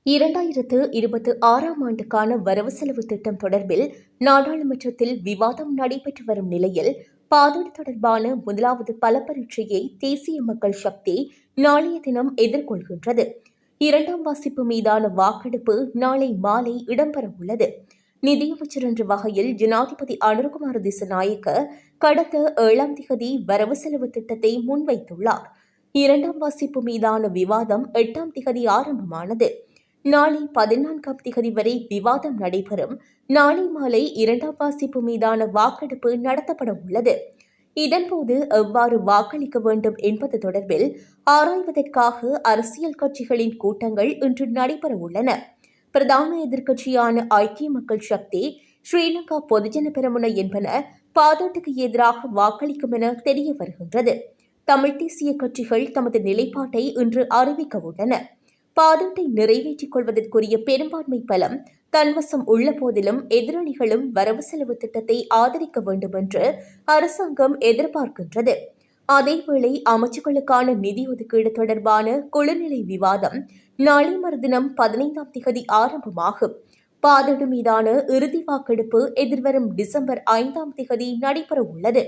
2026ஆம் ஆண்டுக்கான வரவு செலவு திட்டம் தொடர்பில் நாடாளுமன்றத்தில் விவாதம் நடைபெற்று வரும் நிலையில் பாதீடு தொடர்பான முதலாவது பல பரீட்சையை தேசிய மக்கள் சக்தி நாளைய தினம் எதிர்கொள்கின்றது. இரண்டாம் வாசிப்பு மீதான வாக்கெடுப்பு நாளை மாலை இடம்பெறவுள்ளது. நிதியமைச்சர் என்ற வகையில் ஜனாதிபதி அனுரகுமார திசாநாயக்க கடந்த 7ஆம் திகதி வரவு செலவு திட்டத்தை முன்வைத்துள்ளார். இரண்டாம் வாசிப்பு மீதான விவாதம் 8ஆம் திகதி ஆரம்பமானது. நாளை 14ஆம் திகதி வரை விவாதம் நடைபெறும். நாளை மாலை இரண்டாம் வாசிப்பு மீதான வாக்கெடுப்பு நடத்தப்பட உள்ளது. இதன்போது எவ்வாறு வாக்களிக்க வேண்டும் என்பது தொடர்பில் ஆராய்வதற்காக அரசியல் கட்சிகளின் கூட்டங்கள் இன்று நடைபெற உள்ளன. பிரதான எதிர்க்கட்சியான ஐக்கிய மக்கள் சக்தி, ஸ்ரீலங்கா பொதுஜன பெரமுன என்பன பாதீட்டுக்கு எதிராக வாக்களிக்கும் என தெரிய வருகின்றது. தமிழ் தேசிய கட்சிகள் தமது நிலைப்பாட்டை இன்று அறிவிக்க உள்ளன. பாதீட்டை நிறைவேற்றிக் கொள்வதற்குரிய பெரும்பான்மை பலம் தன்வசம் உள்ள போதிலும் எதிரணிகளும் வரவு செலவு திட்டத்தை ஆதரிக்க வேண்டும் என்று அரசாங்கம் எதிர்பார்க்கின்றது. அதேவேளை அமைச்சுக்களுக்கான நிதி ஒதுக்கீடு தொடர்பான குழுநிலை விவாதம் நாளை மறுதினம் 15ஆம் திகதி ஆரம்பமாகும். பாதீடு மீதான இறுதி வாக்கெடுப்பு எதிர்வரும் டிசம்பர் 5ஆம் திகதி நடைபெற உள்ளது.